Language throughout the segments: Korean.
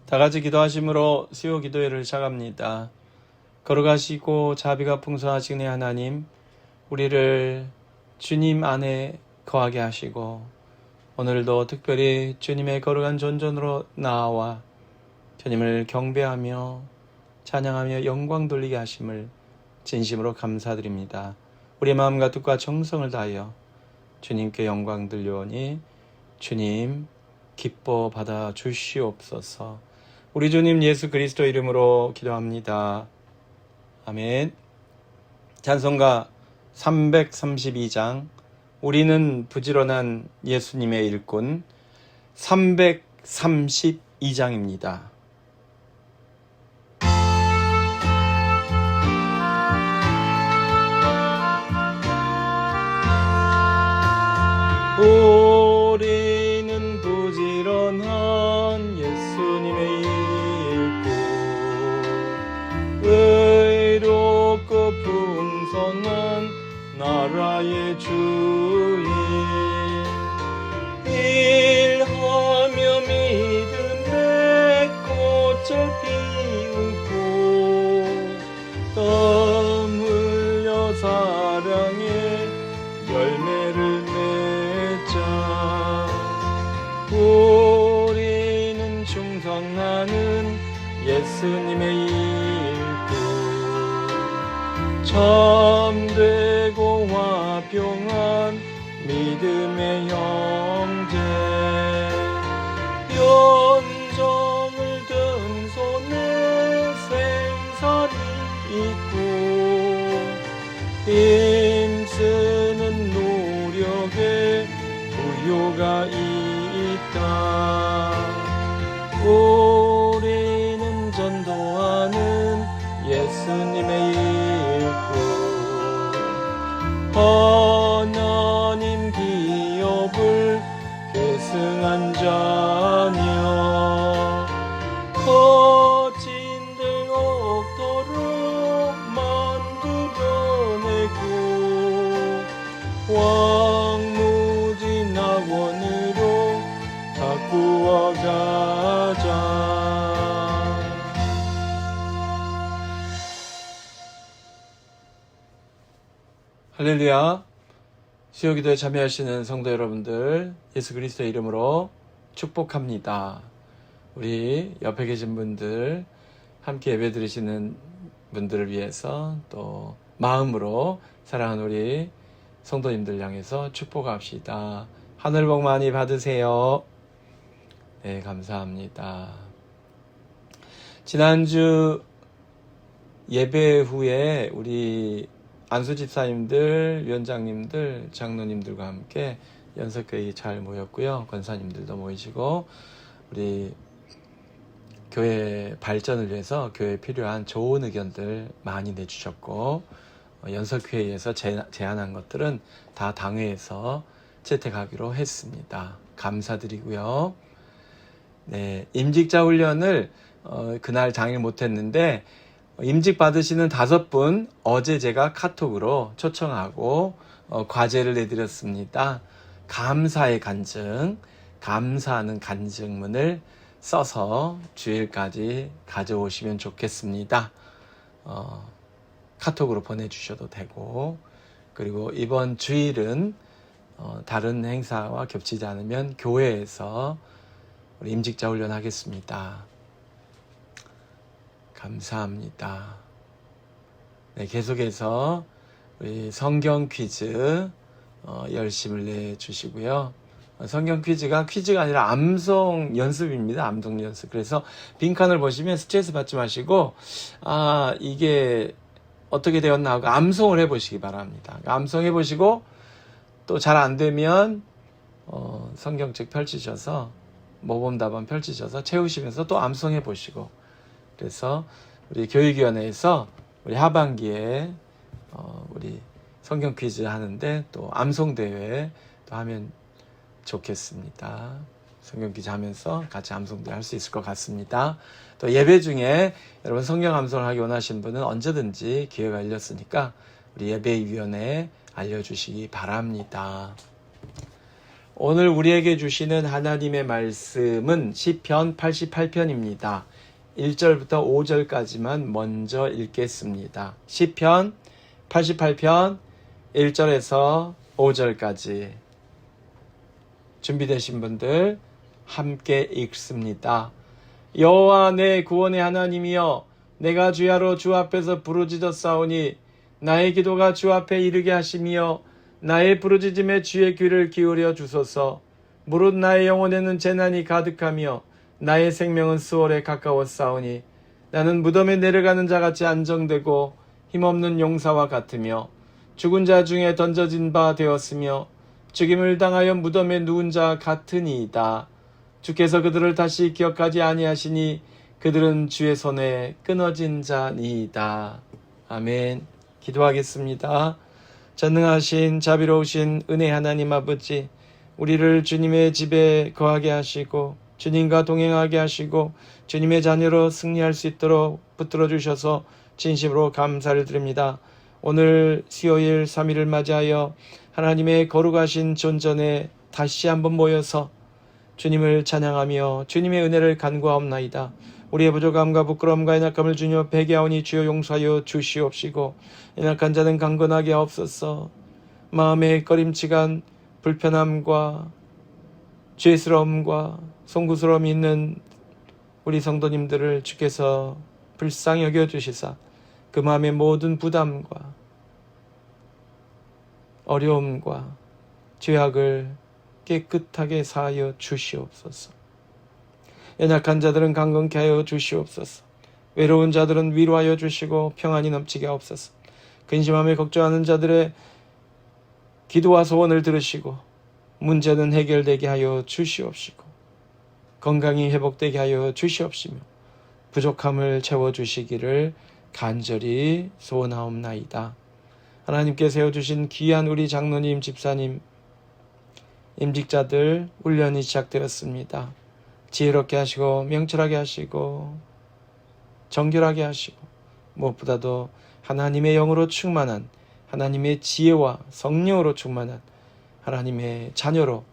다 같이 기도하심으로 수요 기도회를 시작합니다. 걸어가시고 자비가 풍성하신 하나님, 우리를 주님 안에 거하게 하시고 오늘도 특별히 주님의 거룩한 존전으로 나와 주님을 경배하며 찬양하며 영광 돌리게 하심을 진심으로 감사드립니다. 우리의 마음과 뜻과 정성을 다하여 주님께 영광 들려오니 주님 기뻐 받아 주시옵소서. 우리 주님 예수 그리스도 이름으로 기도합니다. 아멘. 찬송가 332장 우리는 부지런한 예수님의 일꾼 332장입니다. 우리는 부지런한 예수님의 일꾼 의롭고 풍성한 나라의 주인 일하며 믿음의 꽃을 피우고 땀 흘려 사랑의 열매를 맺자 우리는 충성하는 예수님의 일꾼 참되고 화평한 믿음의 형제 연정을 든 손에 생선이 있고 힘쓰는 노력에 부요가 있다 우리는 전도하는 예수님의 일꾼 하나님 기업을 계승한 자녀 거친들 옥토로 만들어내고 왕무지 낙원으로 가꾸어 가자 할렐루야. 수요 기도에 참여하시는 성도 여러분들 예수 그리스도의 이름으로 축복합니다. 우리 옆에 계신 분들 함께 예배 드리시는 분들을 위해서 또 마음으로 사랑하는 우리 성도님들 향해서 축복합시다. 하늘 복 많이 받으세요. 네, 감사합니다. 지난주 예배 후에 우리 안수 집사님들, 위원장님들, 장로님들과 함께 연석회의 잘 모였고요. 권사님들도 모이시고 우리 교회 발전을 위해서 교회에 필요한 좋은 의견들 많이 내주셨고 연석회의에서 제안한 것들은 다 당회에서 채택하기로 했습니다. 감사드리고요. 네, 임직자 훈련을 그날 당일 못했는데 임직 받으시는 5분 어제 제가 카톡으로 초청하고 과제를 내드렸습니다. 감사의 간증, 감사하는 간증문을 써서 주일까지 가져오시면 좋겠습니다. 카톡으로 보내주셔도 되고 그리고 이번 주일은 다른 행사와 겹치지 않으면 교회에서 우리 임직자 훈련 하겠습니다. 감사합니다. 네, 계속해서 우리 성경 퀴즈 열심을 내주시고요. 성경 퀴즈가 아니라 암송 연습입니다. 암송 연습. 그래서 빈칸을 보시면 스트레스 받지 마시고 이게 어떻게 되었나 하고 암송을 해보시기 바랍니다. 암송해 보시고 또 잘 안되면 성경책 펼치셔서 모범답안 펼치셔서 채우시면서 또 암송해 보시고 그래서 우리 교육위원회에서 우리 하반기에 우리 성경 퀴즈 하는데 또 암송대회 또 하면 좋겠습니다. 성경 퀴즈 하면서 같이 암송대회 할 수 있을 것 같습니다. 또 예배 중에 여러분 성경 암송을 하기 원하시는 분은 언제든지 기회가 열렸으니까 우리 예배위원회에 알려주시기 바랍니다. 오늘 우리에게 주시는 하나님의 말씀은 시편 88편입니다. 1절부터 5절까지만 먼저 읽겠습니다. 시편 88편 1절에서 5절까지 준비되신 분들 함께 읽습니다. 여호와 내 구원의 하나님이여, 내가 주야로 주 앞에서 부르짖었사오니 나의 기도가 주 앞에 이르게 하시며 나의 부르짖음에 주의 귀를 기울여 주소서. 무릇 나의 영혼에는 재난이 가득하며 나의 생명은 수월에 가까웠사오니 나는 무덤에 내려가는 자같이 안정되고 힘없는 용사와 같으며 죽은 자 중에 던져진 바 되었으며 죽임을 당하여 무덤에 누운 자 같으니이다. 주께서 그들을 다시 기억하지 아니하시니 그들은 주의 손에 끊어진 자니이다. 아멘. 기도하겠습니다. 전능하신 자비로우신 은혜 하나님 아버지, 우리를 주님의 집에 거하게 하시고 주님과 동행하게 하시고 주님의 자녀로 승리할 수 있도록 붙들어 주셔서 진심으로 감사를 드립니다. 오늘 수요일 3일을 맞이하여 하나님의 거룩하신 존전에 다시 한번 모여서 주님을 찬양하며 주님의 은혜를 간구하옵나이다. 우리의 부족함과 부끄러움과 연약함을 주님 앞에 회개하오니 주여 용서하여 주시옵시고, 연약한 자는 강건하게 하옵소서. 마음에 꺼림칙한 불편함과 죄스러움과 송구스러움이 있는 우리 성도님들을 주께서 불쌍히 여겨주시사 그 마음의 모든 부담과 어려움과 죄악을 깨끗하게 사하여 주시옵소서. 연약한 자들은 강건케 하여 주시옵소서. 외로운 자들은 위로하여 주시고 평안이 넘치게 하옵소서. 근심함에 걱정하는 자들의 기도와 소원을 들으시고 문제는 해결되게 하여 주시옵시고 건강이 회복되게 하여 주시옵시며 부족함을 채워주시기를 간절히 소원하옵나이다. 하나님께 세워주신 귀한 우리 장로님, 집사님, 임직자들 훈련이 시작되었습니다. 지혜롭게 하시고 명철하게 하시고 정결하게 하시고 무엇보다도 하나님의 영으로 충만한, 하나님의 지혜와 성령으로 충만한 하나님의 자녀로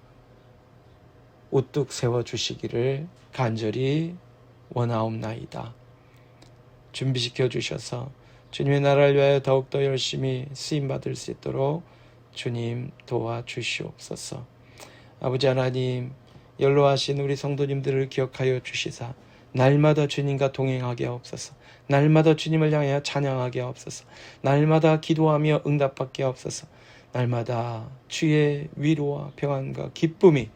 우뚝 세워주시기를 간절히 원하옵나이다. 준비시켜 주셔서 주님의 나라를 위하여 더욱더 열심히 쓰임받을 수 있도록 주님 도와주시옵소서. 아버지 하나님, 연로하신 우리 성도님들을 기억하여 주시사 날마다 주님과 동행하게 하옵소서. 날마다 주님을 향하여 찬양하게 하옵소서. 날마다 기도하며 응답받게 하옵소서. 날마다 주의 위로와 평안과 기쁨이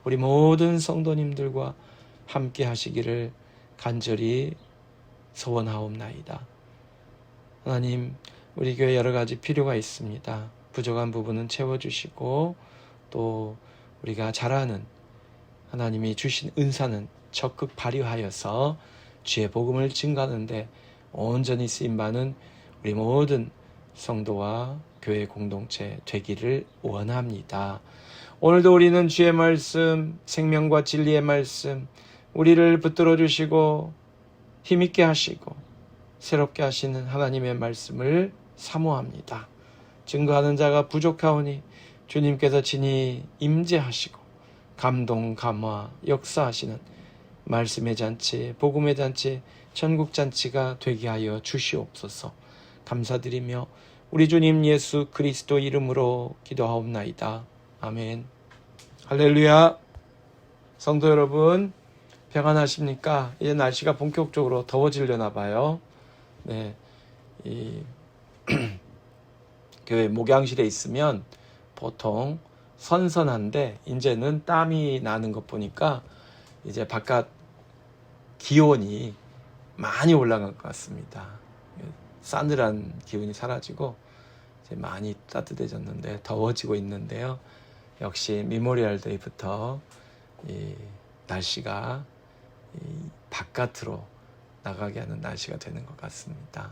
우리 모든 성도님들과 함께 하시기를 간절히 소원하옵나이다. 하나님, 우리 교회 여러 가지 필요가 있습니다. 부족한 부분은 채워주시고 또 우리가 잘하는 하나님이 주신 은사는 적극 발휘하여서 주의 복음을 증가하는데 온전히 쓰임받는 우리 모든 성도와 교회 공동체 되기를 원합니다. 오늘도 우리는 주의 말씀, 생명과 진리의 말씀, 우리를 붙들어 주시고 힘있게 하시고 새롭게 하시는 하나님의 말씀을 사모합니다. 증거하는 자가 부족하오니 주님께서 친히 임재하시고 감동, 감화, 역사하시는 말씀의 잔치, 복음의 잔치, 천국 잔치가 되게 하여 주시옵소서. 감사드리며 우리 주님 예수 그리스도 이름으로 기도하옵나이다. 아멘. 할렐루야. 성도 여러분, 평안하십니까? 이제 날씨가 본격적으로 더워지려나 봐요. 네, 이 교회 목양실에 있으면 보통 선선한데 이제는 땀이 나는 것 보니까 이제 바깥 기온이 많이 올라갈 것 같습니다. 싸늘한 기운이 사라지고 이제 많이 따뜻해졌는데 더워지고 있는데요. 역시 미모리얼 데이부터 이 날씨가 이 바깥으로 나가게 하는 날씨가 되는 것 같습니다.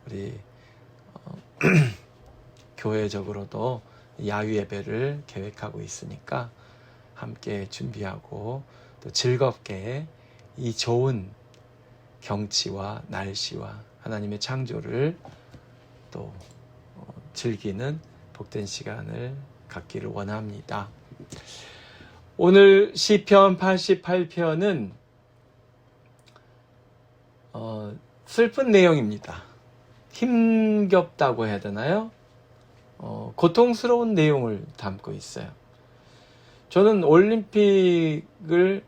우리 교회적으로도 야유 예배를 계획하고 있으니까 함께 준비하고 또 즐겁게 이 좋은 경치와 날씨와 하나님의 창조를 또 즐기는 복된 시간을 갖기를 원합니다. 오늘 시편 88편은 슬픈 내용입니다. 힘겹다고 해야 되나요? 고통스러운 내용을 담고 있어요. 저는 올림픽을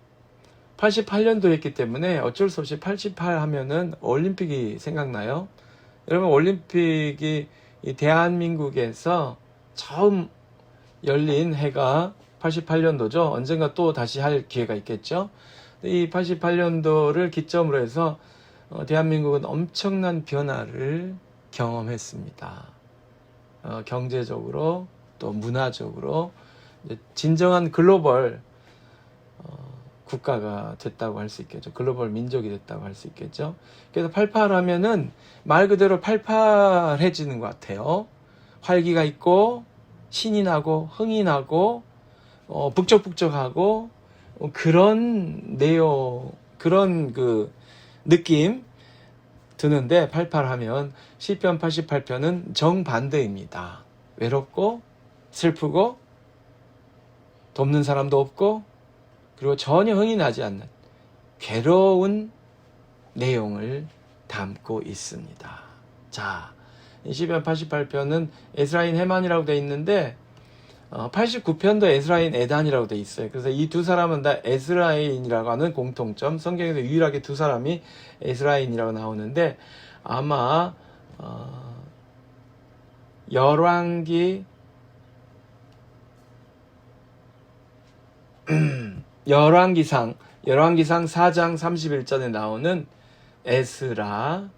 88년도 했기 때문에 어쩔 수 없이 88 하면은 올림픽이 생각나요. 여러분, 올림픽이 이 대한민국에서 처음 열린 해가 88년도죠. 언젠가 또 다시 할 기회가 있겠죠. 이 88년도를 기점으로 해서 대한민국은 엄청난 변화를 경험했습니다. 경제적으로 또 문화적으로 진정한 글로벌 국가가 됐다고 할 수 있겠죠. 글로벌 민족이 됐다고 할 수 있겠죠. 그래서 88 하면은 말 그대로 팔팔해지는 것 같아요. 활기가 있고 신이 나고 흥이 나고 북적북적하고 그런 내용, 그런 그 느낌 드는데 88 하면 시편 88편은 정반대입니다. 외롭고 슬프고 돕는 사람도 없고 그리고 전혀 흥이 나지 않는 괴로운 내용을 담고 있습니다. 자, 이 시편 88편은 에스라인 헤만이라고 되어 있는데 89편도 에스라인 에단이라고 되어 있어요. 그래서 이 두 사람은 다 에스라인이라고 하는 공통점, 성경에서 유일하게 두 사람이 에스라인이라고 나오는데 아마 열왕기상 4장 31절에 나오는 에스라,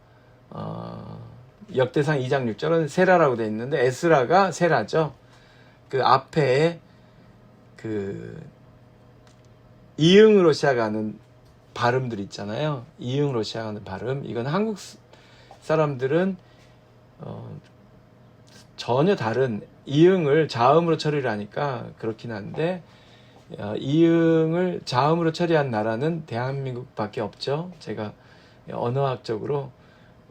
역대상 2장 6절은 세라라고 되어 있는데 에스라가 세라죠. 그 앞에 그 이응으로 시작하는 발음들 있잖아요. 이응으로 시작하는 발음. 이건 한국 사람들은 전혀 다른 이응을 자음으로 처리를 하니까 그렇긴 한데 이응을 자음으로 처리한 나라는 대한민국밖에 없죠. 제가 언어학적으로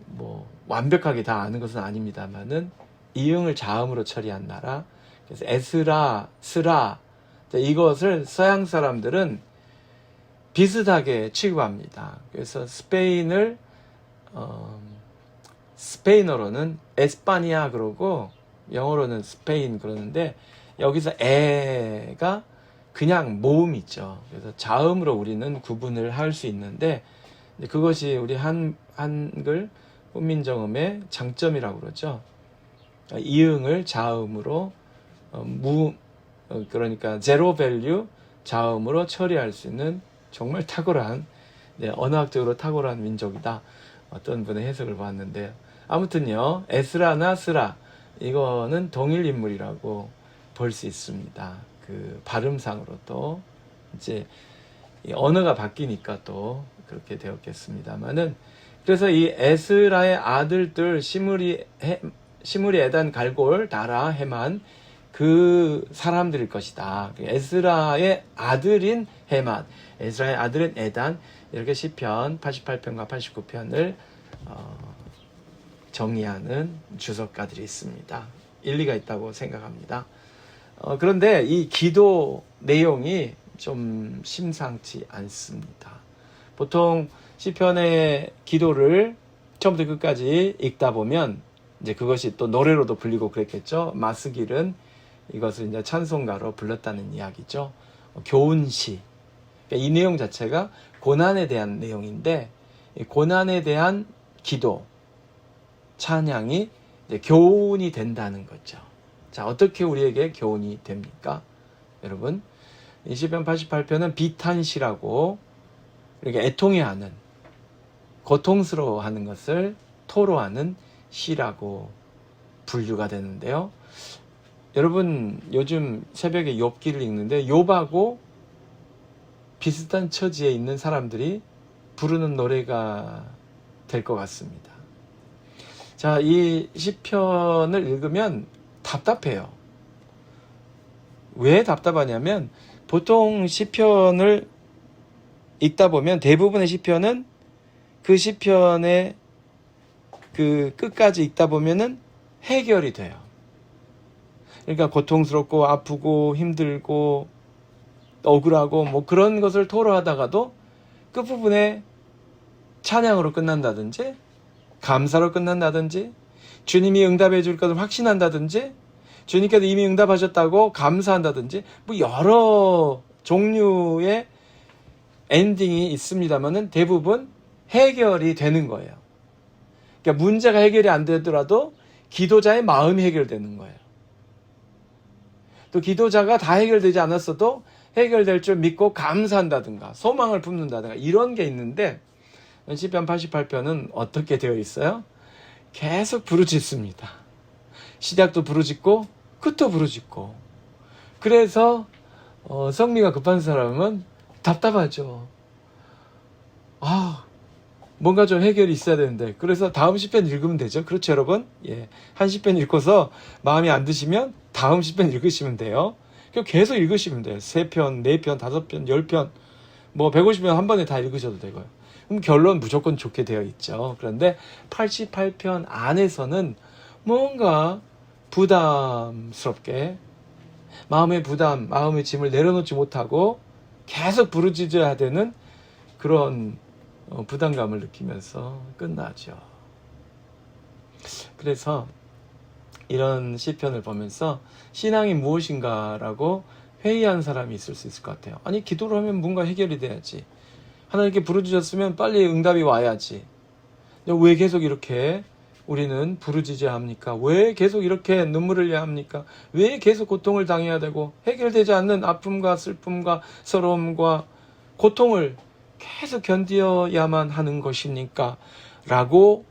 뭐 완벽하게 다 아는 것은 아닙니다만은 이응을 자음으로 처리한 나라. 그래서 에스라, 스라 이것을 서양 사람들은 비슷하게 취급합니다. 그래서 스페인을 스페인어로는 에스파니아 그러고 영어로는 스페인 그러는데 여기서 에가 그냥 모음이죠. 그래서 자음으로 우리는 구분을 할 수 있는데 그것이 우리 한글 훈민정음의 장점이라고 그러죠. 이응을 자음으로 그러니까 제로 밸류 자음으로 처리할 수 있는 정말 탁월한 언어학적으로 탁월한 민족이다. 어떤 분의 해석을 봤는데 아무튼요 에스라나 스라 이거는 동일 인물이라고 볼 수 있습니다. 그 발음상으로도 이제 언어가 바뀌니까 또 그렇게 되었겠습니다만은 그래서 이 에스라의 아들들 시므리 에단 갈골 다라 헤만 그 사람들일 것이다. 에스라의 아들인 헤만, 에스라의 아들인 에단 이렇게 시편 88편과 89편을 정리하는 주석가들이 있습니다. 일리가 있다고 생각합니다. 그런데 이 기도 내용이 좀 심상치 않습니다. 보통 시편의 기도를 처음부터 끝까지 읽다 보면 이제 그것이 또 노래로도 불리고 그랬겠죠. 마스길은 이것을 이제 찬송가로 불렀다는 이야기죠. 교훈시. 그러니까 이 내용 자체가 고난에 대한 내용인데 이 고난에 대한 기도, 찬양이 이제 교훈이 된다는 거죠. 자, 어떻게 우리에게 교훈이 됩니까? 여러분, 이 시편 88편은 비탄시라고 이렇게 애통해하는, 고통스러워하는 것을 토로하는 시라고 분류가 되는데요. 여러분, 요즘 새벽에 욥기를 읽는데 욥하고 비슷한 처지에 있는 사람들이 부르는 노래가 될 것 같습니다. 자, 이 시편을 읽으면 답답해요. 왜 답답하냐면 보통 시편을 읽다 보면 대부분의 시편은 그 시편의 그 끝까지 읽다 보면은 해결이 돼요. 그러니까 고통스럽고 아프고 힘들고 억울하고 뭐 그런 것을 토로하다가도 끝부분에 찬양으로 끝난다든지 감사로 끝난다든지 주님이 응답해 줄 것을 확신한다든지 주님께서 이미 응답하셨다고 감사한다든지 뭐 여러 종류의 엔딩이 있습니다만은 대부분 해결이 되는 거예요. 그러니까 문제가 해결이 안 되더라도 기도자의 마음이 해결되는 거예요. 또 기도자가 다 해결되지 않았어도 해결될 줄 믿고 감사한다든가 소망을 품는다든가 이런 게 있는데 시편 88편은 어떻게 되어 있어요? 계속 부르짖습니다. 시작도 부르짖고 끝도 부르짖고. 그래서 성미가 급한 사람은 답답하죠. 뭔가 좀 해결이 있어야 되는데. 그래서 다음 시편 읽으면 되죠. 그렇죠, 여러분? 예. 한 시편 읽고서 마음이 안 드시면 다음 시편 읽으시면 돼요. 계속 읽으시면 돼요. 3편, 4편, 5편, 10편, 뭐 150편 한 번에 다 읽으셔도 되고요. 그럼 결론 무조건 좋게 되어 있죠. 그런데 88편 안에서는 뭔가 부담스럽게 마음의 부담, 마음의 짐을 내려놓지 못하고 계속 부르짖어야 되는 그런 부담감을 느끼면서 끝나죠. 그래서 이런 시편을 보면서 신앙이 무엇인가라고 회의한 사람이 있을 수 있을 것 같아요. 아니, 기도를 하면 뭔가 해결이 돼야지. 하나님께 부르짖었으면 빨리 응답이 와야지. 왜 계속 이렇게 우리는 부르짖어야 합니까? 왜 계속 이렇게 눈물을 흘려야 합니까? 왜 계속 고통을 당해야 되고 해결되지 않는 아픔과 슬픔과 서러움과 고통을 계속 견뎌야만 하는 것입니까? 라고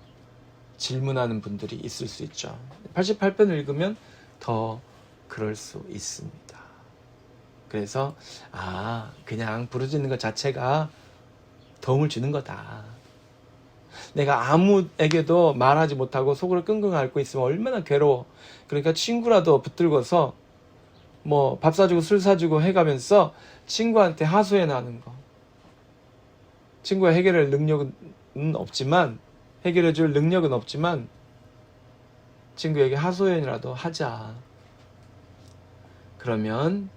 질문하는 분들이 있을 수 있죠. 88편을 읽으면 더 그럴 수 있습니다. 그래서 그냥 부르짖는 것 자체가 도움을 주는 거다. 내가 아무에게도 말하지 못하고 속으로 끙끙 앓고 있으면 얼마나 괴로워. 그러니까 친구라도 붙들고서 뭐 밥 사주고 술 사주고 해가면서 친구한테 하소해 나는 거. 친구가 해결할 능력은 없지만, 해결해 줄 능력은 없지만 친구에게 하소연이라도 하자. 그러면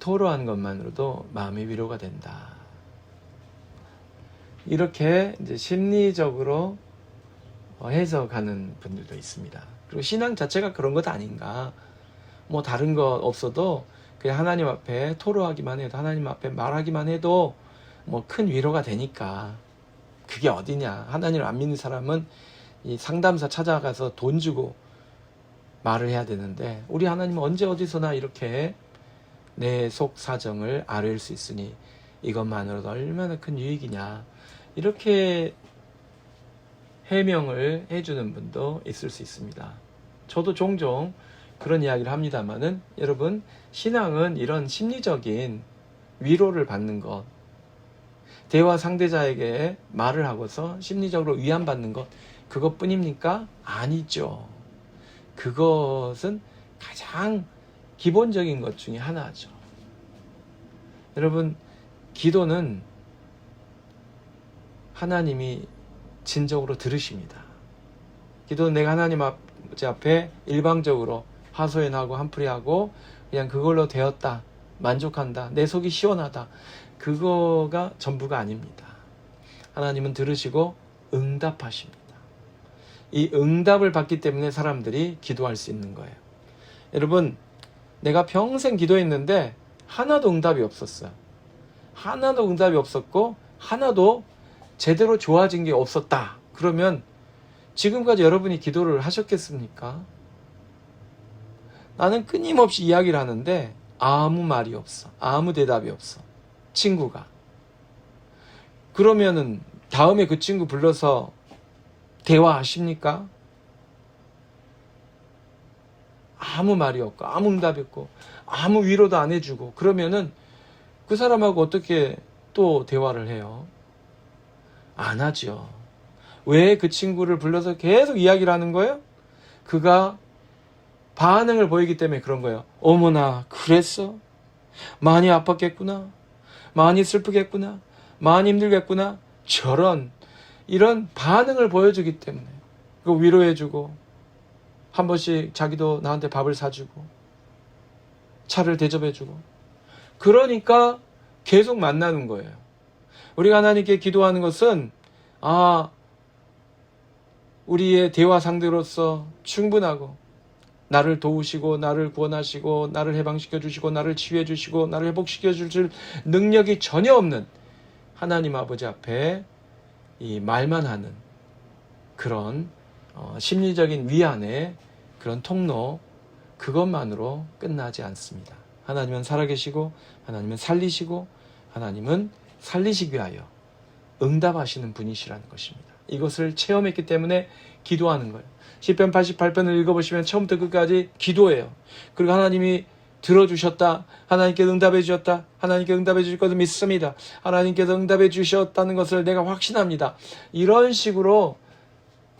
토로하는 것만으로도 마음의 위로가 된다. 이렇게 이제 심리적으로 해석하는 분들도 있습니다. 그리고 신앙 자체가 그런 것 아닌가. 뭐 다른 거 없어도 그냥 하나님 앞에 토로하기만 해도, 하나님 앞에 말하기만 해도 뭐 큰 위로가 되니까. 그게 어디냐. 하나님을 안 믿는 사람은 이 상담사 찾아가서 돈 주고 말을 해야 되는데, 우리 하나님은 언제 어디서나 이렇게 내 속 사정을 아뢰일 수 있으니 이것만으로도 얼마나 큰 유익이냐. 이렇게 해명을 해주는 분도 있을 수 있습니다. 저도 종종 그런 이야기를 합니다만은, 여러분, 신앙은 이런 심리적인 위로를 받는 것, 대화 상대자에게 말을 하고서 심리적으로 위안받는 것, 그것뿐입니까? 아니죠. 그것은 가장 기본적인 것 중에 하나죠. 여러분, 기도는 하나님이 진정으로 들으십니다. 기도는 내가 하나님 앞에 일방적으로 하소연하고 한풀이하고 그냥 그걸로 되었다, 만족한다, 내 속이 시원하다, 그거가 전부가 아닙니다. 하나님은 들으시고 응답하십니다. 이 응답을 받기 때문에 사람들이 기도할 수 있는 거예요. 여러분, 내가 평생 기도했는데 하나도 응답이 없었어요. 하나도 응답이 없었고 하나도 제대로 좋아진 게 없었다. 그러면 지금까지 여러분이 기도를 하셨겠습니까? 나는 끊임없이 이야기를 하는데 아무 말이 없어. 아무 대답이 없어. 친구가. 그러면은 다음에 그 친구 불러서 대화하십니까? 아무 말이 없고 아무 응답이 없고 아무 위로도 안 해주고, 그러면은 그 사람하고 어떻게 또 대화를 해요? 안 하죠. 왜 그 친구를 불러서 계속 이야기를 하는 거예요? 그가 반응을 보이기 때문에 그런 거예요. 어머나, 그랬어? 많이 아팠겠구나. 많이 슬프겠구나. 많이 힘들겠구나. 이런 반응을 보여주기 때문에 그 위로해주고, 한 번씩 자기도 나한테 밥을 사주고 차를 대접해주고, 그러니까 계속 만나는 거예요. 우리가 하나님께 기도하는 것은 우리의 대화 상대로서 충분하고 나를 도우시고 나를 구원하시고 나를 해방시켜 주시고 나를 치유해 주시고 나를 회복시켜 주실 능력이 전혀 없는 하나님 아버지 앞에 이 말만 하는 그런 심리적인 위안의 그런 통로, 그것만으로 끝나지 않습니다. 하나님은 살아계시고 하나님은 살리시고 하나님은 살리시기 위하여 응답하시는 분이시라는 것입니다. 이것을 체험했기 때문에 기도하는 거예요. 시편 88편을 읽어보시면 처음부터 끝까지 기도해요. 그리고 하나님이 들어주셨다, 하나님께서 응답해 주셨다, 하나님께서 응답해 주실 것을 믿습니다, 하나님께서 응답해 주셨다는 것을 내가 확신합니다. 이런 식으로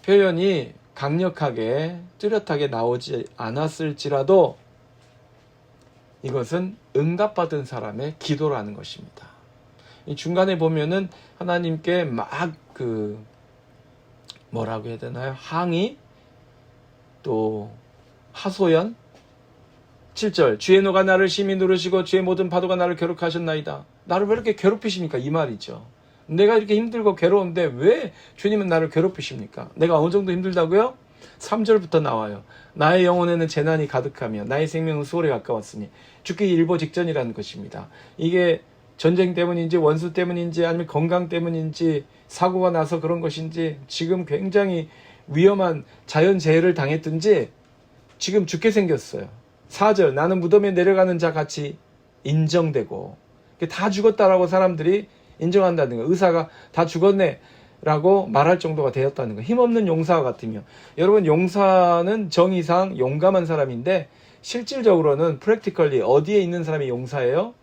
표현이 강력하게 뚜렷하게 나오지 않았을지라도 이것은 응답받은 사람의 기도라는 것입니다. 이 중간에 보면은 하나님께 막 뭐라고 해야 되나요? 항의, 또 하소연. 7절, 주의 노가 나를 심히 누르시고 주의 모든 파도가 나를 괴롭게 하셨나이다. 나를 왜 이렇게 괴롭히십니까? 이 말이죠. 내가 이렇게 힘들고 괴로운데 왜 주님은 나를 괴롭히십니까? 내가 어느 정도 힘들다고요? 3절부터 나와요. 나의 영혼에는 재난이 가득하며 나의 생명은 수월에 가까웠으니 죽기 일보 직전이라는 것입니다. 이게 전쟁 때문인지 원수 때문인지 아니면 건강 때문인지 사고가 나서 그런 것인지 지금 굉장히 위험한 자연재해를 당했든지 지금 죽게 생겼어요. 4절, 나는 무덤에 내려가는 자 같이 인정되고, 다 죽었다라고 사람들이 인정한다는 거예요. 의사가 다 죽었네 라고 말할 정도가 되었다는 거예요. 힘없는 용사와 같으며. 여러분, 용사는 정의상 용감한 사람인데 실질적으로는 프랙티컬리 어디에 있는 사람이 용사예요?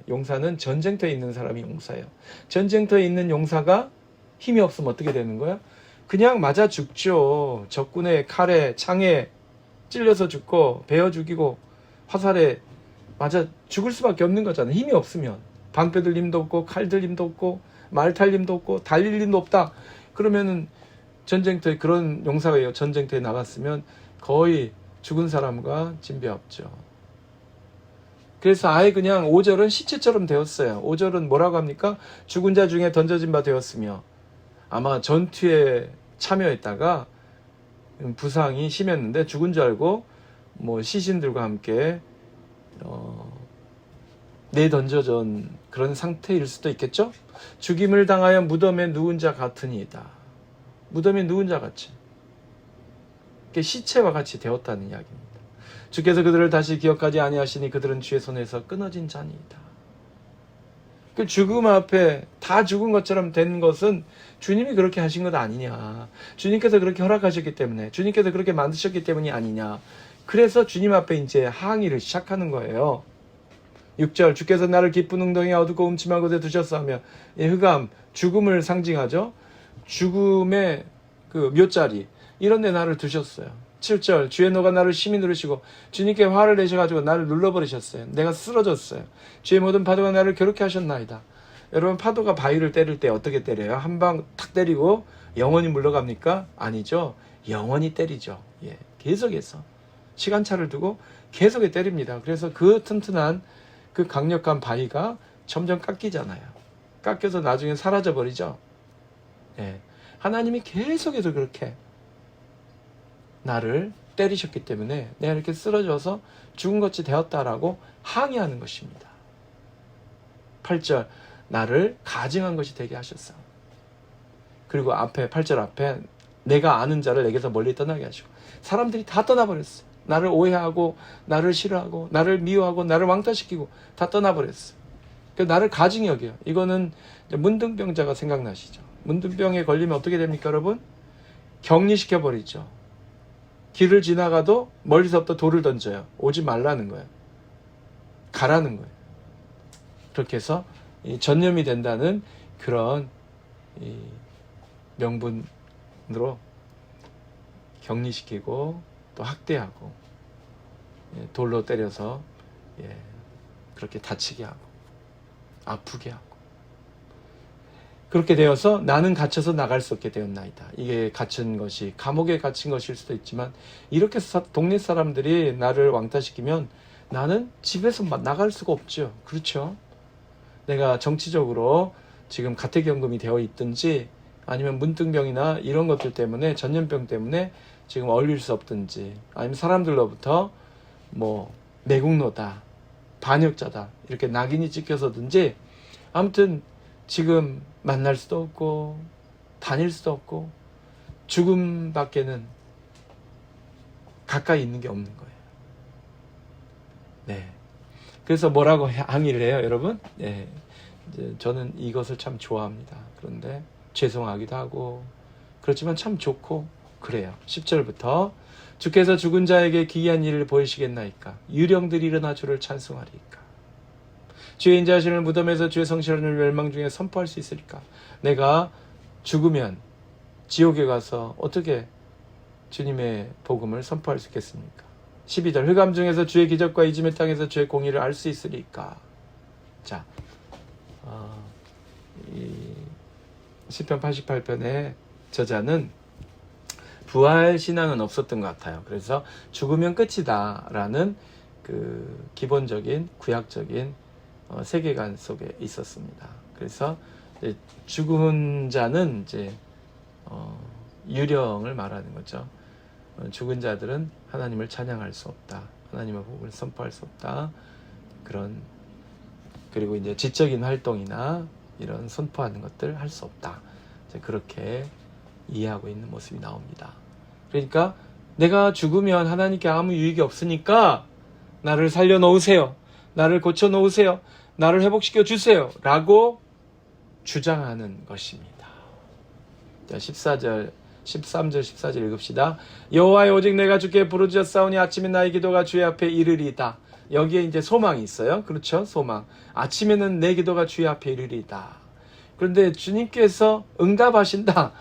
용사는 전쟁터에 있는 사람이 용사예요. 전쟁터에 있는 용사가 힘이 없으면 어떻게 되는 거야? 그냥 맞아 죽죠. 적군의 칼에 창에 찔려서 죽고 베어 죽이고 화살에 맞아 죽을 수밖에 없는 거잖아요. 힘이 없으면. 방패 들 힘도 없고 칼 들 힘도 없고 말 탈 힘도 없고 달릴 힘도 없다. 그러면은 전쟁터에 그런 용사가 전쟁터에 나갔으면 거의 죽은 사람과 진배 없죠. 그래서 아예 그냥 5절은 시체처럼 되었어요. 5절은 뭐라고 합니까? 죽은 자 중에 던져진 바 되었으며, 아마 전투에 참여했다가 부상이 심했는데 죽은 줄 알고 뭐 시신들과 함께 내던져진 그런 상태일 수도 있겠죠? 죽임을 당하여 무덤에 누운 자 같으니이다. 무덤에 누운 자 같이. 시체와 같이 되었다는 이야기입니다. 주께서 그들을 다시 기억하지 아니하시니 그들은 주의 손에서 끊어진 자니이다. 그 죽음 앞에 다 죽은 것처럼 된 것은 주님이 그렇게 하신 것 아니냐. 주님께서 그렇게 허락하셨기 때문에, 주님께서 그렇게 만드셨기 때문이 아니냐. 그래서 주님 앞에 이제 항의를 시작하는 거예요. 6절, 주께서 나를 깊은 웅덩이 어둡고 음침한 곳에 두셨사하며, 흑암, 죽음을 상징하죠. 죽음의 그 묘자리, 이런 데 나를 두셨어요. 7절, 주의 노가 나를 심히 누르시고 주님께 화를 내셔가지고 나를 눌러버리셨어요. 내가 쓰러졌어요. 주의 모든 파도가 나를 괴롭게 하셨나이다. 여러분, 파도가 바위를 때릴 때 어떻게 때려요? 한 방 탁 때리고 영원히 물러갑니까? 아니죠. 영원히 때리죠. 계속해서 시간차를 두고 계속해 때립니다. 그래서 그 튼튼한 그 강력한 바위가 점점 깎이잖아요. 깎여서 나중에 사라져버리죠. 하나님이 계속해서 그렇게 나를 때리셨기 때문에 내가 이렇게 쓰러져서 죽은 것이 되었다라고 항의하는 것입니다. 8절, 나를 가증한 것이 되게 하셨어. 그리고 앞에 8절 앞에 내가 아는 자를 내게서 멀리 떠나게 하시고, 사람들이 다 떠나버렸어. 나를 오해하고 나를 싫어하고 나를 미워하고 나를 왕따시키고 다 떠나버렸어. 나를 가증히 여겨요. 이거는 문둥병자가 생각나시죠? 문둥병에 걸리면 어떻게 됩니까, 여러분? 격리시켜버리죠. 길을 지나가도 멀리서부터 돌을 던져요. 오지 말라는 거예요. 가라는 거예요. 그렇게 해서 전염이 된다는 그런 명분으로 격리시키고 또 학대하고 돌로 때려서 그렇게 다치게 하고 아프게 하고, 그렇게 되어서 나는 갇혀서 나갈 수 없게 되었나이다. 이게 갇힌 것이 감옥에 갇힌 것일 수도 있지만, 이렇게 동네 사람들이 나를 왕따시키면 나는 집에서 나갈 수가 없죠. 그렇죠? 내가 정치적으로 지금 가택연금이 되어 있든지 아니면 문둥병이나 이런 것들 때문에 전염병 때문에 지금 얼릴 수 없든지 아니면 사람들로부터 뭐 매국노다, 반역자다 이렇게 낙인이 찍혀서든지 아무튼 지금 만날 수도 없고 다닐 수도 없고 죽음밖에는 가까이 있는 게 없는 거예요. 네. 그래서 뭐라고 항의를 해요, 여러분? 네. 이제 저는 이것을 참 좋아합니다. 그런데 죄송하기도 하고 그렇지만 참 좋고 그래요. 10절부터 주께서 죽은 자에게 기이한 일을 보이시겠나이까? 유령들이 일어나 주를 찬송하리이까? 주의 인자하심을 무덤에서 주의 성실함을 멸망 중에 선포할 수 있으리까? 내가 죽으면 지옥에 가서 어떻게 주님의 복음을 선포할 수 있겠습니까? 12절 흑암 중에서 주의 기적과 이짐의 땅에서 주의 공의를 알 수 있으리까? 자, 이 시편 88편의 저자는 부활 신앙은 없었던 것 같아요. 그래서 죽으면 끝이다 라는 그 기본적인 구약적인 세계관 속에 있었습니다. 그래서 이제 죽은 자는 이제 유령을 말하는 거죠. 죽은 자들은 하나님을 찬양할 수 없다. 하나님의 복을 선포할 수 없다. 그리고 이제 지적인 활동이나 이런 선포하는 것들 할 수 없다. 이제 그렇게 이해하고 있는 모습이 나옵니다. 그러니까 내가 죽으면 하나님께 아무 유익이 없으니까 나를 살려 놓으세요. 나를 고쳐 놓으세요. 나를 회복시켜 주세요. 라고 주장하는 것입니다. 자, 13절 14절 읽읍시다. 여호와여 오직 내가 주께 부르짖었사오니 아침에 나의 기도가 주의 앞에 이르리이다. 여기에 이제 소망이 있어요. 그렇죠? 소망. 아침에는 내 기도가 주의 앞에 이르리이다. 그런데 주님께서 응답하신다.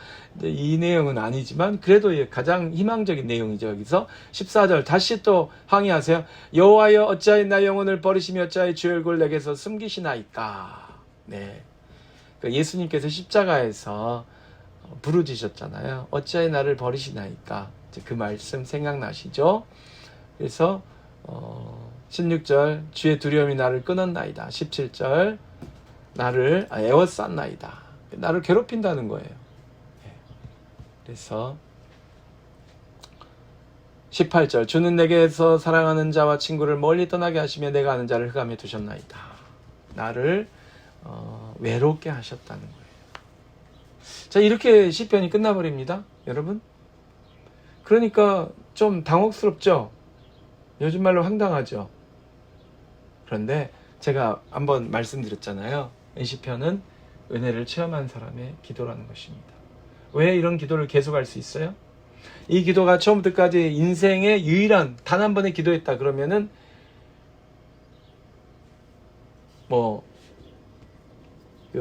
이 내용은 아니지만 그래도 가장 희망적인 내용이죠. 여기서 14절 다시 또 항의하세요. 여호와여 어찌하여 나의 영혼을 버리시며 어찌하여 주의 얼굴을 내게서 숨기시나이까. 네. 예수님께서 십자가에서 부르짖으셨잖아요. 어찌하여 나를 버리시나이까. 그 말씀 생각나시죠? 그래서 16절 주의 두려움이 나를 끊었나이다. 17절 나를 애워쌌나이다. 나를 괴롭힌다는 거예요. 그래서 18절 주는 내게서 사랑하는 자와 친구를 멀리 떠나게 하시며 내가 아는 자를 흑암에 두셨나이다. 나를 외롭게 하셨다는 거예요. 자, 이렇게 시편이 끝나버립니다. 여러분. 그러니까 좀 당혹스럽죠? 요즘 말로 황당하죠? 그런데 제가 한번 말씀드렸잖아요. 이 시편은 은혜를 체험한 사람의 기도라는 것입니다. 왜 이런 기도를 계속할 수 있어요? 이 기도가 처음부터까지 인생의 유일한 단 한 번의 기도였다 그러면은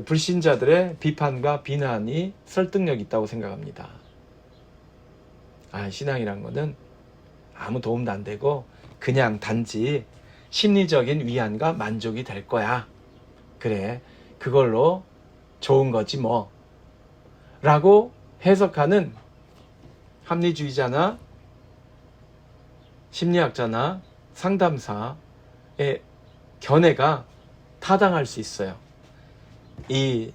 불신자들의 비판과 비난이 설득력 있다고 생각합니다. 신앙이란 거는 아무 도움도 안 되고 그냥 단지 심리적인 위안과 만족이 될 거야. 그래, 그걸로 좋은 거지 뭐. 라고 해석하는 합리주의자나 심리학자나 상담사의 견해가 타당할 수 있어요. 이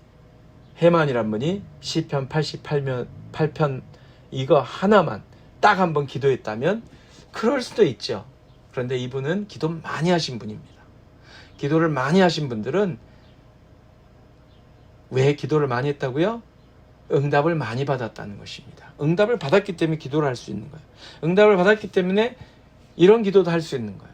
해만이란 분이 시편 88편 이거 하나만 딱 한 번 기도했다면 그럴 수도 있죠. 그런데 이분은 기도 많이 하신 분입니다. 기도를 많이 하신 분들은 왜 기도를 많이 했다고요? 응답을 많이 받았다는 것입니다. 응답을 받았기 때문에 기도를 할 수 있는 거예요. 응답을 받았기 때문에 이런 기도도 할 수 있는 거예요.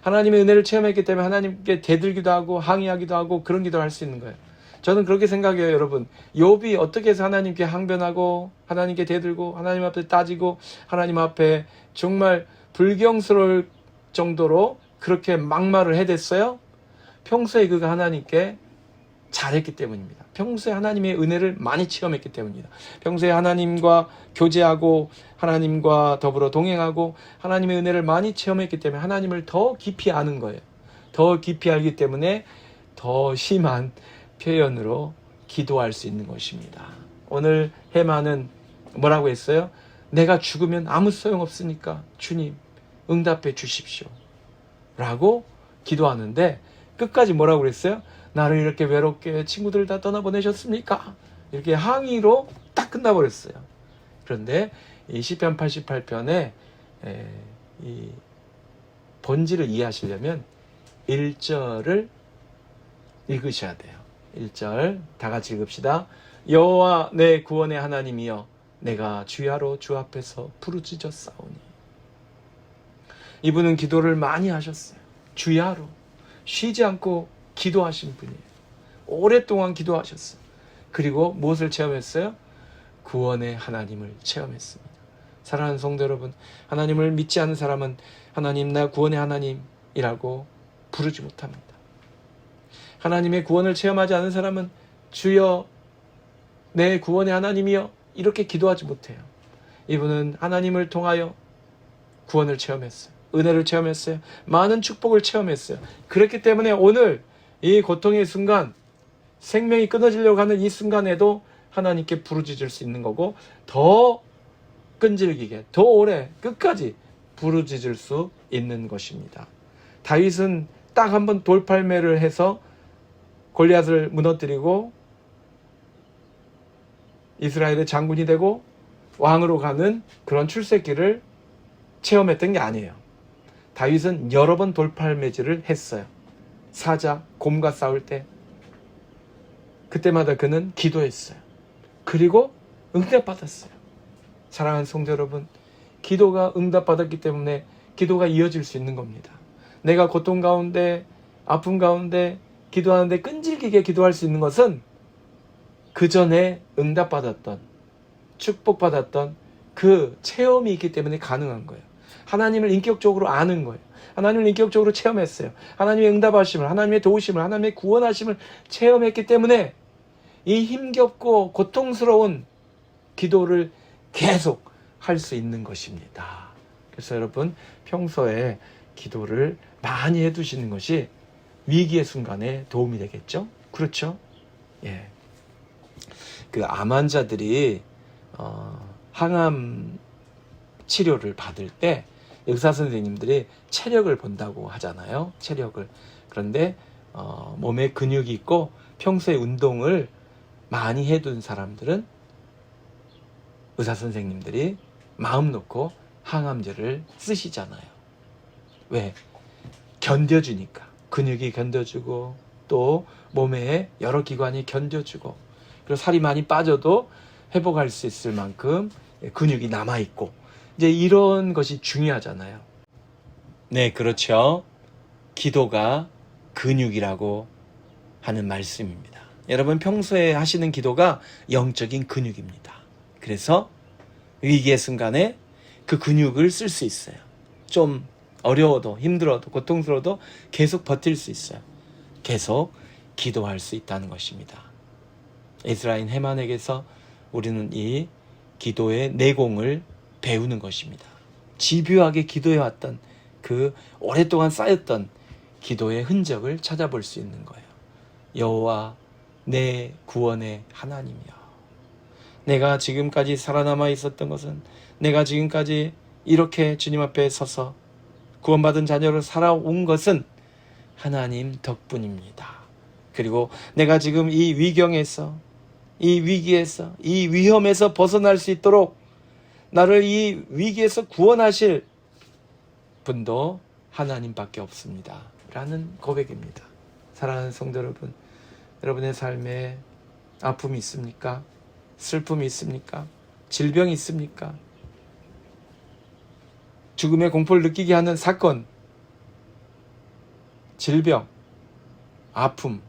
하나님의 은혜를 체험했기 때문에 하나님께 대들기도 하고 항의하기도 하고 그런 기도를 할 수 있는 거예요. 저는 그렇게 생각해요, 여러분. 욥이 어떻게 해서 하나님께 항변하고 하나님께 대들고 하나님 앞에 따지고 하나님 앞에 정말 불경스러울 정도로 그렇게 막말을 해댔어요? 평소에 그가 하나님께 잘했기 때문입니다. 평소에 하나님의 은혜를 많이 체험했기 때문입니다. 평소에 하나님과 교제하고 하나님과 더불어 동행하고 하나님의 은혜를 많이 체험했기 때문에 하나님을 더 깊이 아는 거예요. 더 깊이 알기 때문에 더 심한 표현으로 기도할 수 있는 것입니다. 오늘 해마는 뭐라고 했어요? 내가 죽으면 아무 소용없으니까 주님 응답해 주십시오. 라고 기도하는데 끝까지 뭐라고 그랬어요? 나를 이렇게 외롭게 친구들 다 떠나보내셨습니까? 이렇게 항의로 딱 끝나버렸어요. 그런데 이 시편 88편의 이 본질을 이해하시려면 1절을 읽으셔야 돼요. 1절 다 같이 읽읍시다. 여호와 내 구원의 하나님이여 내가 주야로 주 앞에서 부르짖었사오니. 이분은 기도를 많이 하셨어요. 주야로 쉬지 않고 기도하신 분이에요. 오랫동안 기도하셨어요. 그리고 무엇을 체험했어요? 구원의 하나님을 체험했습니다. 사랑하는 성도 여러분, 하나님을 믿지 않는 사람은 하나님 나 구원의 하나님이라고 부르지 못합니다. 하나님의 구원을 체험하지 않은 사람은 주여 내 구원의 하나님이여 이렇게 기도하지 못해요. 이분은 하나님을 통하여 구원을 체험했어요. 은혜를 체험했어요. 많은 축복을 체험했어요. 그렇기 때문에 오늘 이 고통의 순간, 생명이 끊어지려고 하는 이 순간에도 하나님께 부르짖을 수 있는 거고, 더 끈질기게, 더 오래 끝까지 부르짖을 수 있는 것입니다. 다윗은 딱 한 번 돌팔매를 해서 골리앗을 무너뜨리고 이스라엘의 장군이 되고 왕으로 가는 그런 출세길을 체험했던 게 아니에요. 다윗은 여러 번 돌팔매질을 했어요. 사자, 곰과 싸울 때 그때마다 그는 기도했어요. 그리고 응답받았어요. 사랑하는 성도 여러분, 기도가 응답받았기 때문에 기도가 이어질 수 있는 겁니다. 내가 고통 가운데, 아픔 가운데 기도하는데 끈질기게 기도할 수 있는 것은 그 전에 응답받았던, 축복받았던 그 체험이 있기 때문에 가능한 거예요. 하나님을 인격적으로 아는 거예요. 하나님을 인격적으로 체험했어요. 하나님의 응답하심을, 하나님의 도우심을, 하나님의 구원하심을 체험했기 때문에 이 힘겹고 고통스러운 기도를 계속 할 수 있는 것입니다. 그래서 여러분, 평소에 기도를 많이 해두시는 것이 위기의 순간에 도움이 되겠죠? 그렇죠? 예. 그 암 환자들이 항암 치료를 받을 때 의사 선생님들이 체력을 본다고 하잖아요. 체력을. 그런데 몸에 근육이 있고 평소에 운동을 많이 해둔 사람들은 의사 선생님들이 마음 놓고 항암제를 쓰시잖아요. 왜? 견뎌주니까. 근육이 견뎌주고 또 몸에 여러 기관이 견뎌주고, 그리고 살이 많이 빠져도 회복할 수 있을 만큼 근육이 남아있고, 이제 이런 것이 중요하잖아요. 네, 그렇죠. 기도가 근육이라고 하는 말씀입니다. 여러분, 평소에 하시는 기도가 영적인 근육입니다. 그래서 위기의 순간에 그 근육을 쓸 수 있어요. 좀 어려워도 힘들어도 고통스러워도 계속 버틸 수 있어요. 계속 기도할 수 있다는 것입니다. 에스라인 헤만에게서 우리는 이 기도의 내공을 배우는 것입니다. 집요하게 기도해왔던 그 오랫동안 쌓였던 기도의 흔적을 찾아볼 수 있는 거예요. 여호와 내 구원의 하나님이여, 내가 지금까지 살아남아 있었던 것은, 내가 지금까지 이렇게 주님 앞에 서서 구원받은 자녀로 살아온 것은 하나님 덕분입니다. 그리고 내가 지금 이 위경에서, 이 위기에서, 이 위험에서 벗어날 수 있도록 나를 이 위기에서 구원하실 분도 하나님밖에 없습니다. 라는 고백입니다. 사랑하는 성도 여러분, 여러분의 삶에 아픔이 있습니까? 슬픔이 있습니까? 질병이 있습니까? 죽음의 공포를 느끼게 하는 사건, 질병, 아픔,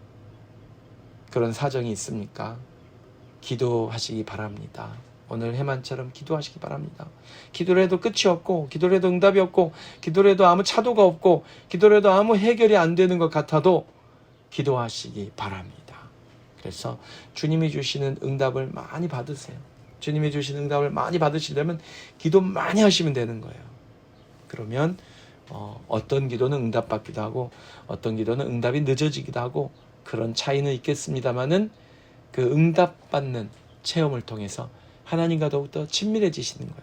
그런 사정이 있습니까? 기도하시기 바랍니다. 오늘 해만처럼 기도하시기 바랍니다. 기도를 해도 끝이 없고, 기도를 해도 응답이 없고, 기도를 해도 아무 차도가 없고, 기도를 해도 아무 해결이 안 되는 것 같아도 기도하시기 바랍니다. 그래서 주님이 주시는 응답을 많이 받으세요. 주님이 주시는 응답을 많이 받으시려면 기도 많이 하시면 되는 거예요. 그러면 어떤 기도는 응답받기도 하고 어떤 기도는 응답이 늦어지기도 하고 그런 차이는 있겠습니다만은 그 응답받는 체험을 통해서 하나님과 더욱더 친밀해지시는 거예요.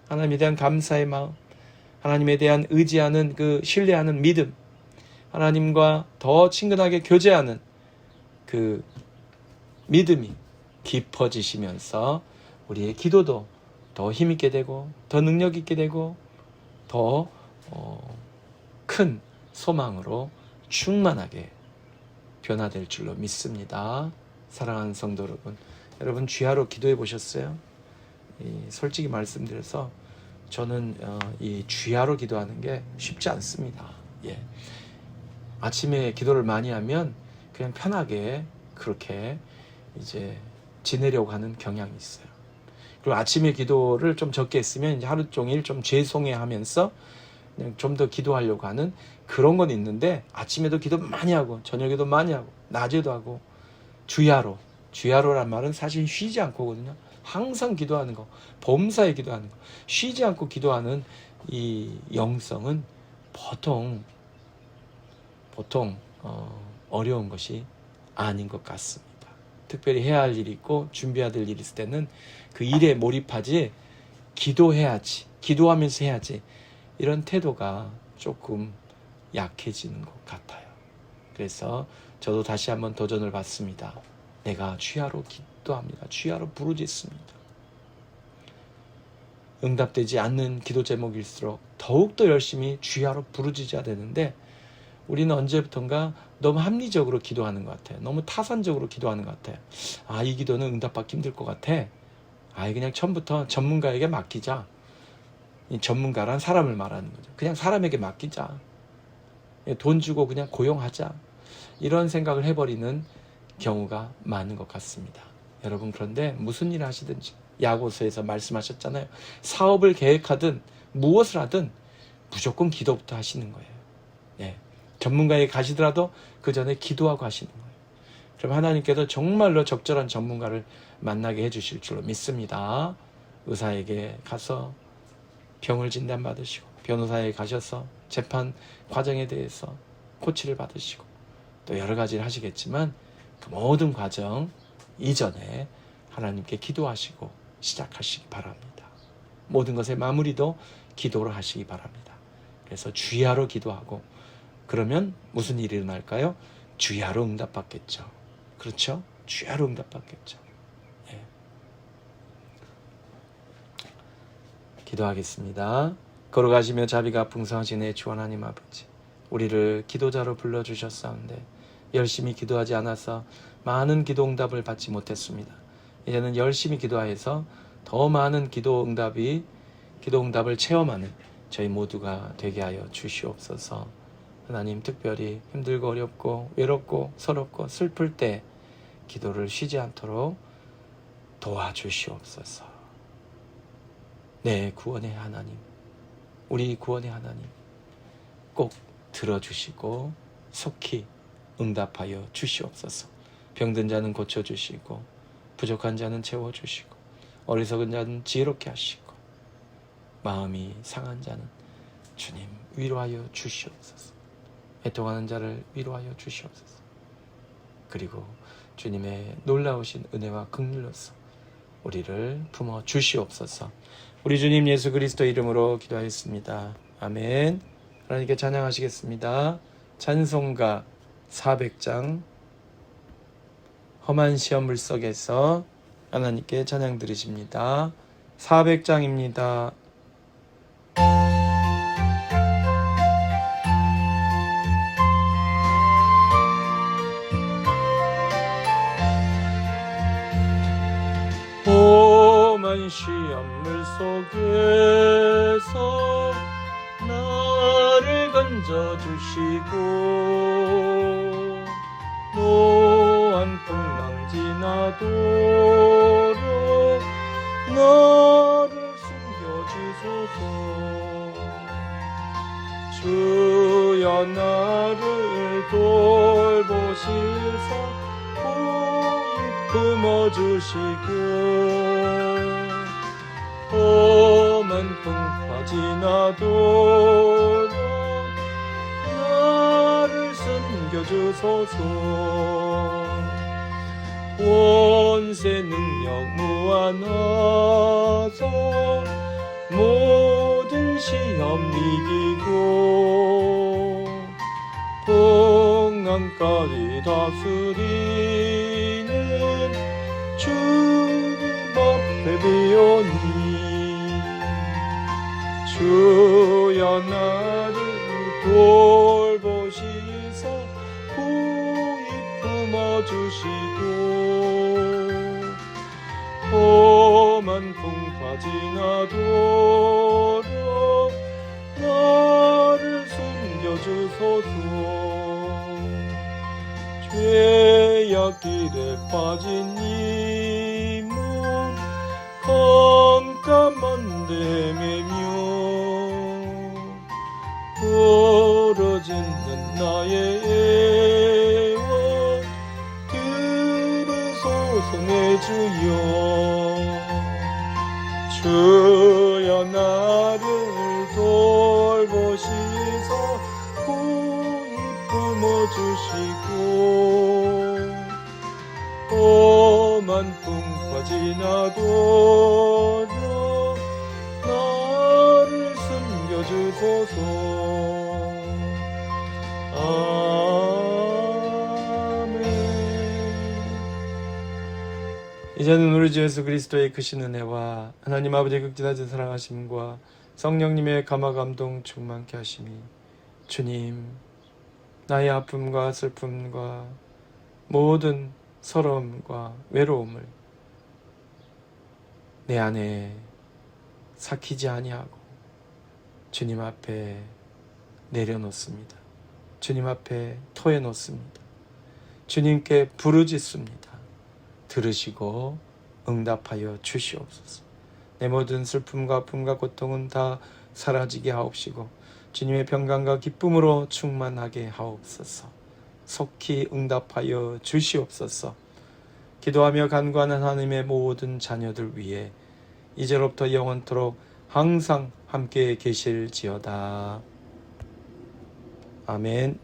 하나님에 대한 감사의 마음, 하나님에 대한 의지하는 그 신뢰하는 믿음, 하나님과 더 친근하게 교제하는 그 믿음이 깊어지시면서 우리의 기도도 더 힘있게 되고 더 능력 있게 되고 더 큰 소망으로 충만하게 변화될 줄로 믿습니다. 사랑하는 성도 여러분, 여러분 주야로 기도해 보셨어요? 솔직히 말씀드려서 저는 이 주야로 기도하는 게 쉽지 않습니다. 예. 아침에 기도를 많이 하면 그냥 편하게 그렇게 이제 지내려고 하는 경향이 있어요. 그리고 아침에 기도를 좀 적게 했으면 이제 하루 종일 좀 죄송해하면서 그냥 좀 더 기도하려고 하는 그런 건 있는데, 아침에도 기도 많이 하고 저녁에도 많이 하고 낮에도 하고 주야로란 말은 사실 쉬지 않고거든요. 항상 기도하는 거, 범사에 기도하는 거, 쉬지 않고 기도하는 이 영성은 보통 어려운 것이 아닌 것 같습니다. 특별히 해야 할 일이 있고 준비해야 될 일이 있을 때는 그 일에 몰입하지, 기도해야지, 기도하면서 해야지, 이런 태도가 조금 약해지는 것 같아요. 그래서 저도 다시 한번 도전을 받습니다. 내가 주야로 기도합니다. 주야로 부르짖습니다. 응답되지 않는 기도 제목일수록 더욱더 열심히 주야로 부르짖어야 되는데, 우리는 언제부턴가 너무 합리적으로 기도하는 것 같아요. 너무 타산적으로 기도하는 것 같아요. 이 기도는 응답받기 힘들 것 같아. 그냥 처음부터 전문가에게 맡기자. 이 전문가란 사람을 말하는 거죠. 그냥 사람에게 맡기자. 돈 주고 그냥 고용하자. 이런 생각을 해버리는 경우가 많은 것 같습니다. 여러분, 그런데 무슨 일을 하시든지 야고보서에서 말씀하셨잖아요. 사업을 계획하든 무엇을 하든 무조건 기도부터 하시는 거예요. 예. 전문가에게 가시더라도 그 전에 기도하고 하시는 거예요. 그럼 하나님께서 정말로 적절한 전문가를 만나게 해주실 줄로 믿습니다. 의사에게 가서 병을 진단받으시고, 변호사에게 가셔서 재판 과정에 대해서 코치를 받으시고, 또 여러 가지를 하시겠지만 그 모든 과정 이전에 하나님께 기도하시고 시작하시기 바랍니다. 모든 것의 마무리도 기도로 하시기 바랍니다. 그래서 주야로 기도하고, 그러면 무슨 일이 일어날까요? 주야로 응답받겠죠. 그렇죠? 주야로 응답받겠죠. 예. 기도하겠습니다. 걸어가시며 자비가 풍성하신 내 주 하나님 아버지, 우리를 기도자로 불러주셨사온데 열심히 기도하지 않아서 많은 기도 응답을 받지 못했습니다. 이제는 열심히 기도하여서 더 많은 기도 응답을 체험하는 저희 모두가 되게 하여 주시옵소서. 하나님, 특별히 힘들고 어렵고 외롭고 서럽고 슬플 때 기도를 쉬지 않도록 도와주시옵소서. 내 구원의 하나님, 우리 구원의 하나님, 꼭 들어주시고 속히 응답하여 주시옵소서. 병든 자는 고쳐주시고 부족한 자는 채워주시고 어리석은 자는 지혜롭게 하시고 마음이 상한 자는 주님 위로하여 주시옵소서. 애통하는 자를 위로하여 주시옵소서. 그리고 주님의 놀라우신 은혜와 긍휼로서 우리를 품어 주시옵소서. 우리 주님 예수 그리스도 이름으로 기도하였습니다. 아멘. 하나님께 찬양하시겠습니다. 찬송가 400장 험한 시험 물속에서 하나님께 찬양 드리십니다. 400장입니다. 험한 시험 물속에서 나를 건져주시고 노한 풍랑 지나도록 나를 숨겨주소서. 주여 나를 돌보시사 품어주시고 험한 풍파 지나도록 나를 숨겨주소서. 원세 능력 무한하사 모든 시험 이기고 영원까지 다스리는 주님 앞에 비오니 주여 나를 돌보시사 고이 품어주시고 험한 풍파 지나도록 나를 숨겨주소서. 죄악길에 빠진 이몸 깜깜한 데 매며 부러지는 나의 애원 들으소서 내 주여. 주여 나를 돌보시사 고이 품어주시고 험한 풍파 지나도록 나를 숨겨주소서. 아멘. 이제는 우리 주 예수 그리스도의 크신 은혜와 하나님 아버지의 극진하신 사랑하심과 성령님의 감화감동 충만케 하심이 주님 나의 아픔과 슬픔과 모든 서러움과 외로움을 내 안에 삭히지 아니하고 주님 앞에 내려놓습니다. 주님 앞에 토해놓습니다. 주님께 부르짖습니다. 들으시고 응답하여 주시옵소서. 내 모든 슬픔과 아픔과 고통은 다 사라지게 하옵시고 주님의 평강과 기쁨으로 충만하게 하옵소서. 속히 응답하여 주시옵소서. 기도하며 간구하는 하나님의 모든 자녀들 위해 이제로부터 영원토록 항상 함께 계실지어다. 아멘.